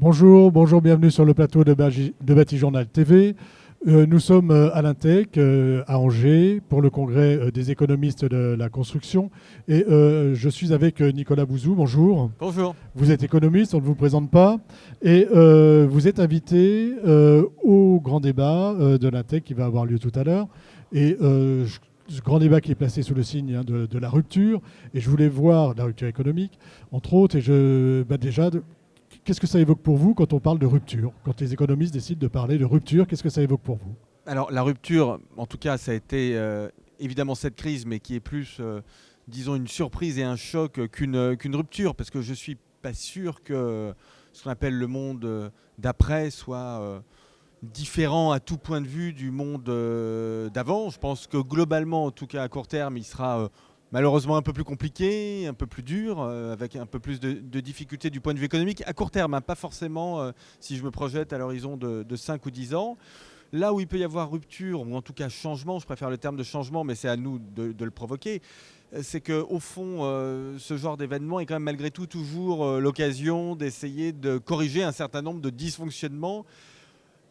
Bonjour, bonjour, bienvenue sur le plateau de Batijournal TV. Nous sommes à l'Intec, à Angers, pour le congrès des économistes de la construction. Et je suis avec Nicolas Bouzou, bonjour. Bonjour. Vous êtes économiste, on ne vous présente pas. Et vous êtes invité au grand débat de l'Intec qui va avoir lieu tout à l'heure. Et ce grand débat qui est placé sous le signe de la rupture. Et je voulais voir la rupture économique, entre autres. Et déjà, qu'est-ce que ça évoque pour vous quand on parle de rupture? Quand les économistes décident de parler de rupture, qu'est-ce que ça évoque pour vous? Alors la rupture, en tout cas, ça a été évidemment cette crise, mais qui est plus, disons, une surprise et un choc qu'une rupture, parce que je ne suis pas sûr que ce qu'on appelle le monde d'après soit différent à tout point de vue du monde d'avant. Je pense que globalement, en tout cas à court terme, il sera malheureusement un peu plus compliqué, un peu plus dur, avec un peu plus de difficultés du point de vue économique. À court terme, hein, pas forcément si je me projette à l'horizon de 5 ou 10 ans. Là où il peut y avoir rupture, ou en tout cas changement, je préfère le terme de changement, mais c'est à nous de le provoquer, c'est qu'au fond, ce genre d'événement est quand même malgré tout toujours l'occasion d'essayer de corriger un certain nombre de dysfonctionnements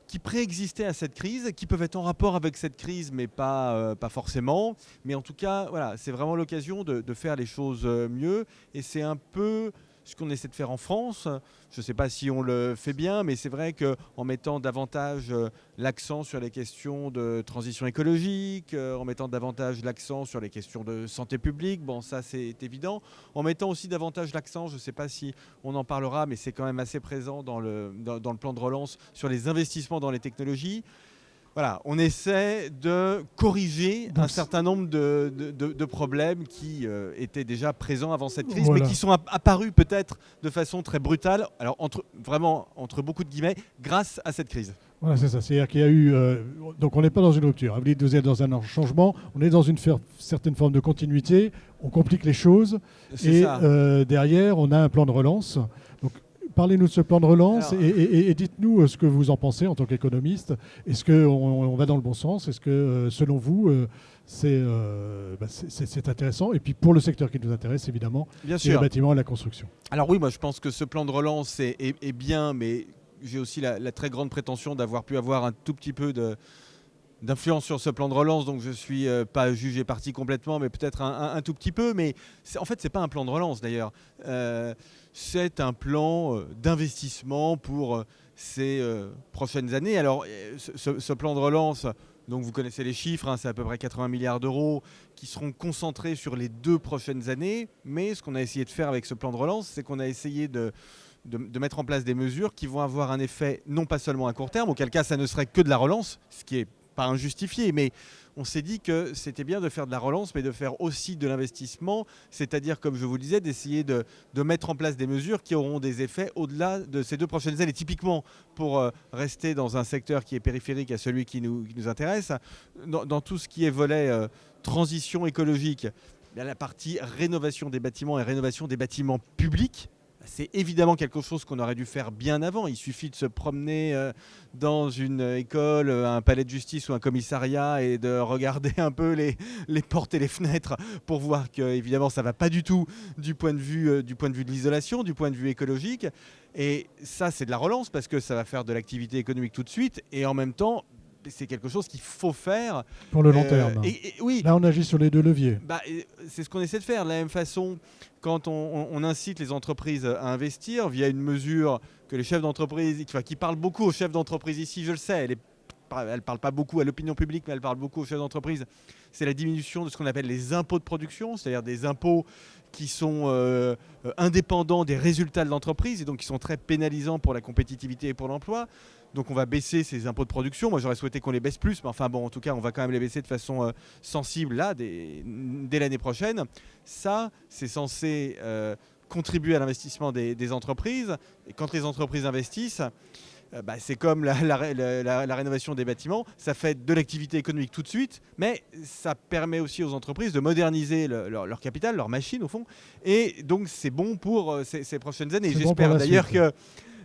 qui préexistaient à cette crise, qui peuvent être en rapport avec cette crise, mais pas forcément. Mais en tout cas, voilà, c'est vraiment l'occasion de faire les choses mieux. Et c'est un peu ce qu'on essaie de faire en France. Je ne sais pas si on le fait bien, mais c'est vrai qu'en mettant davantage l'accent sur les questions de transition écologique, en mettant davantage l'accent sur les questions de santé publique, bon, ça c'est évident. En mettant aussi davantage l'accent, je ne sais pas si on en parlera, mais c'est quand même assez présent dans le plan de relance, sur les investissements dans les technologies. Voilà, on essaie de corriger un certain nombre de problèmes qui étaient déjà présents avant cette crise, Voilà. mais qui sont apparus peut-être de façon très brutale, alors vraiment entre beaucoup de guillemets, grâce à cette crise. Voilà, c'est ça. C'est-à-dire qu'il y a eu. Donc, on n'est pas dans une rupture. Vous dites, vous êtes dans un changement. On est dans une certaine forme de continuité. On complique les choses. C'est Et ça. derrière, on a un plan de relance. Donc, parlez-nous de ce plan de relance Alors, et dites-nous ce que vous en pensez en tant qu'économiste. Est-ce qu'on va dans le bon sens? Est-ce que, selon vous, c'est intéressant? Et puis, pour le secteur qui nous intéresse, évidemment, bien c'est le sûr. bâtiment et la construction. Alors oui, moi je pense que ce plan de relance est bien, mais j'ai aussi la très grande prétention d'avoir pu avoir un tout petit peu d'influence sur ce plan de relance, donc je ne suis pas jugé parti complètement, mais peut-être un tout petit peu. Mais en fait, ce n'est pas un plan de relance d'ailleurs. C'est un plan d'investissement pour ces prochaines années. Alors, ce plan de relance, donc vous connaissez les chiffres, hein, c'est à peu près 80 milliards d'euros qui seront concentrés sur les 2 prochaines années. Mais ce qu'on a essayé de faire avec ce plan de relance, c'est qu'on a essayé de mettre en place des mesures qui vont avoir un effet non pas seulement à court terme, auquel cas ça ne serait que de la relance, ce qui est pas injustifié, mais on s'est dit que c'était bien de faire de la relance, mais de faire aussi de l'investissement, c'est-à-dire, comme je vous le disais, d'essayer de mettre en place des mesures qui auront des effets au-delà de ces 2 prochaines années. Typiquement, pour rester dans un secteur qui est périphérique à celui qui nous intéresse, dans tout ce qui est volet transition écologique, il y a la partie rénovation des bâtiments et rénovation des bâtiments publics. C'est évidemment quelque chose qu'on aurait dû faire bien avant. Il suffit de se promener dans une école, un palais de justice ou un commissariat et de regarder un peu les portes et les fenêtres pour voir que, évidemment, ça ne va pas du tout du point de vue de l'isolation, du point de vue écologique. Et ça, c'est de la relance parce que ça va faire de l'activité économique tout de suite. Et en même temps, c'est quelque chose qu'il faut faire. Pour le long terme. Oui, Là, on agit sur les deux leviers. c'est ce qu'on essaie de faire. De la même façon, quand on incite les entreprises à investir via une mesure que les chefs d'entreprise, qui parle beaucoup aux chefs d'entreprise ici, je le sais, elle ne parle pas beaucoup à l'opinion publique, mais elle parle beaucoup aux chefs d'entreprise, c'est la diminution de ce qu'on appelle les impôts de production, c'est-à-dire des impôts qui sont indépendants des résultats de l'entreprise et donc qui sont très pénalisants pour la compétitivité et pour l'emploi. Donc on va baisser ces impôts de production. Moi j'aurais souhaité qu'on les baisse plus, mais enfin bon, en tout cas on va quand même les baisser de façon sensible là, dès l'année prochaine. Ça, c'est censé contribuer à l'investissement des entreprises. Et quand les entreprises investissent, c'est comme la rénovation des bâtiments, ça fait de l'activité économique tout de suite, mais ça permet aussi aux entreprises de moderniser leur capital, leur machine au fond, et donc c'est bon pour ces prochaines années. C'est bon pour J'espère la d'ailleurs suite. que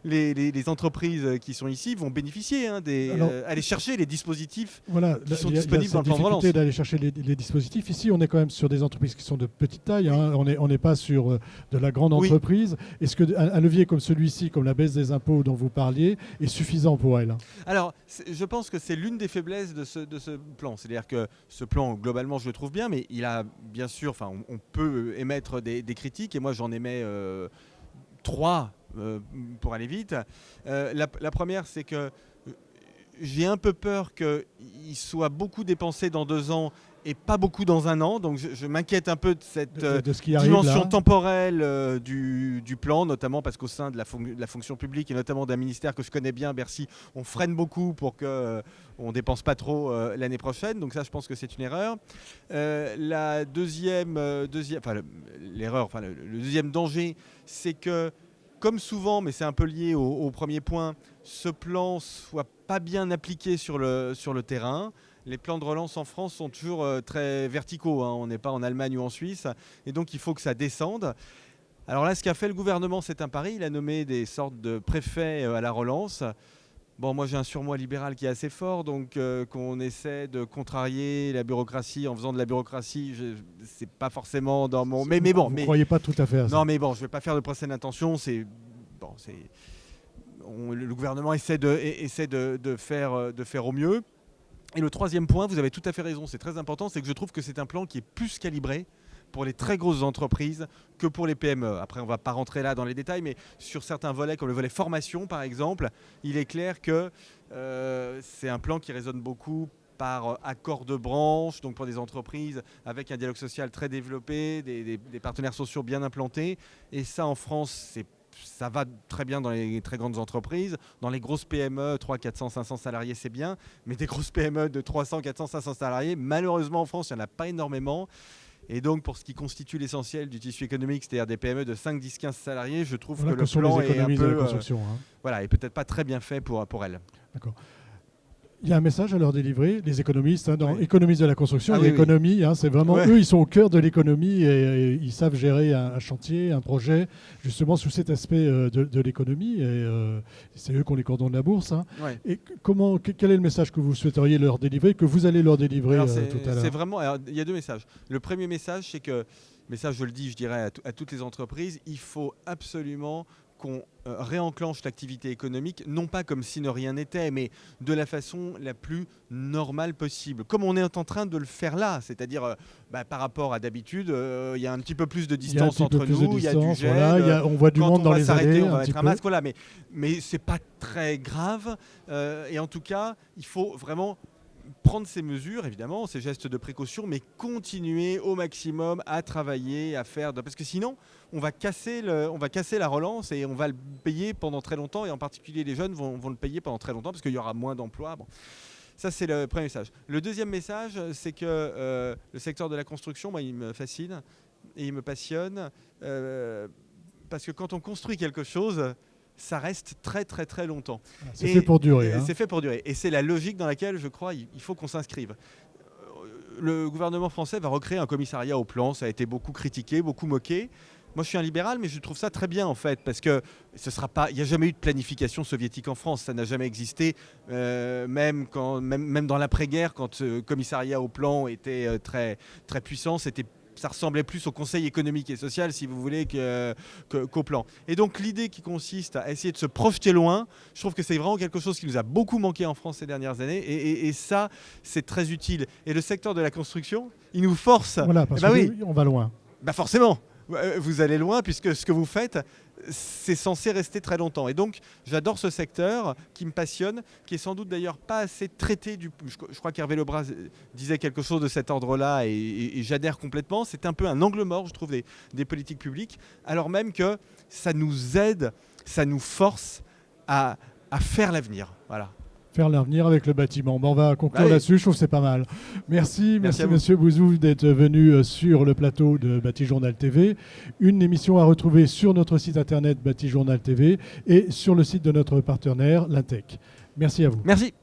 les entreprises qui sont ici vont bénéficier, aller chercher les dispositifs qui sont disponibles dans le plan de relance. D'aller chercher les dispositifs. Ici, on est quand même sur des entreprises qui sont de petite taille. On n'est pas sur de la grande entreprise. Est-ce qu'un levier comme celui-ci, comme la baisse des impôts dont vous parliez, est suffisant pour elle? Alors, je pense que c'est l'une des faiblesses de ce plan. C'est-à-dire que ce plan, globalement, je le trouve bien, mais il a bien sûr, on peut émettre des critiques, et moi j'en émets 3 pour aller vite. La première, c'est que j'ai un peu peur qu'il soit beaucoup dépensé dans 2 ans et pas beaucoup dans 1 an. Donc je m'inquiète un peu de cette dimension temporelle du plan, notamment parce qu'au sein de la fonction publique et notamment d'un ministère que je connais bien, Bercy, on freine beaucoup pour qu'on ne dépense pas trop l'année prochaine. Donc ça, je pense que c'est une erreur. Le deuxième danger, c'est que, comme souvent, mais c'est un peu lié au premier point, ce plan soit pas bien appliqué sur le terrain. Les plans de relance en France sont toujours très verticaux, on n'est pas en Allemagne ou en Suisse, et donc il faut que ça descende. Alors là, ce qu'a fait le gouvernement, c'est un pari. Il a nommé des sortes de préfets à la relance. Bon, moi j'ai un surmoi libéral qui est assez fort, donc qu'on essaie de contrarier la bureaucratie en faisant de la bureaucratie, c'est pas forcément dans mon... Mais bon, vous ne croyez pas tout à fait à ça? Non, mais bon, je ne vais pas faire de procès d'intention. Le gouvernement essaie de faire au mieux. Et le troisième point, vous avez tout à fait raison, c'est très important, c'est que je trouve que c'est un plan qui est plus calibré pour les très grosses entreprises que pour les PME. Après, on ne va pas rentrer là dans les détails, mais sur certains volets, comme le volet formation par exemple, il est clair que c'est un plan qui résonne beaucoup par accord de branche, donc pour des entreprises avec un dialogue social très développé, des partenaires sociaux bien implantés. Et ça, en France, ça va très bien dans les très grandes entreprises. Dans les grosses PME, 300, 400, 500 salariés, c'est bien. Mais des grosses PME de 300, 400, 500 salariés, malheureusement, en France, il n'y en a pas énormément. Et donc, pour ce qui constitue l'essentiel du tissu économique, c'est-à-dire des PME de 5, 10, 15 salariés, je trouve que le plan est un peu... est peut-être pas très bien fait pour elles. D'accord. Il y a un message à leur délivrer, les économistes, dans économistes de la construction. L'économie, c'est vraiment eux, ils sont au cœur de l'économie et ils savent gérer un chantier, un projet, justement sous cet aspect de l'économie. Et c'est eux qui ont les cordons de la bourse. Et quel est le message que vous souhaiteriez leur délivrer, que vous allez leur délivrer tout à l'heure? Il y a 2 messages. Le premier message, c'est que, mais ça je le dis, je dirais à toutes les entreprises, il faut absolument qu'on réenclenche l'activité économique, non pas comme si ne rien n'était, mais de la façon la plus normale possible. Comme on est en train de le faire là, c'est-à-dire par rapport à d'habitude, il y a un petit peu plus de distance entre nous, il y a du gel, on voit du monde dans les allées, on va mettre un masque, mais c'est pas très grave. Et en tout cas, il faut vraiment prendre ces mesures, évidemment, ces gestes de précaution, mais continuer au maximum à travailler, à faire... Parce que sinon, on va casser la relance et on va le payer pendant très longtemps, et en particulier les jeunes vont le payer pendant très longtemps parce qu'il y aura moins d'emplois. Bon. Ça, c'est le premier message. Le deuxième message, c'est que le secteur de la construction, moi, il me fascine et il me passionne parce que quand on construit quelque chose... ça reste très très très longtemps. C'est fait pour durer. C'est fait pour durer. Et c'est la logique dans laquelle, je crois, il faut qu'on s'inscrive. Le gouvernement français va recréer un commissariat au plan. Ça a été beaucoup critiqué, beaucoup moqué. Moi, je suis un libéral, mais je trouve ça très bien, en fait, parce que il n'y a jamais eu de planification soviétique en France. Ça n'a jamais existé, même dans l'après-guerre, quand ce commissariat au plan était très, très puissant, ça ressemblait plus au Conseil économique et social, si vous voulez, qu'au plan. Et donc l'idée qui consiste à essayer de se projeter loin, je trouve que c'est vraiment quelque chose qui nous a beaucoup manqué en France ces dernières années. Et ça, c'est très utile. Et le secteur de la construction, il nous force... Voilà, parce qu'on va loin. Forcément, vous allez loin, puisque ce que vous faites, c'est censé rester très longtemps. Et donc, j'adore ce secteur qui me passionne, qui est sans doute d'ailleurs pas assez traité. Je crois qu'Hervé Lebras disait quelque chose de cet ordre-là et j'adhère complètement. C'est un peu un angle mort, je trouve, des politiques publiques, alors même que ça nous aide, ça nous force à faire l'avenir. Voilà. Faire l'avenir avec le bâtiment. On va conclure là-dessus, je trouve que c'est pas mal. Merci Monsieur Bouzou d'être venu sur le plateau de Bâti Journal TV. Une émission à retrouver sur notre site internet Bâti Journal TV et sur le site de notre partenaire, l'Intech. Merci à vous. Merci.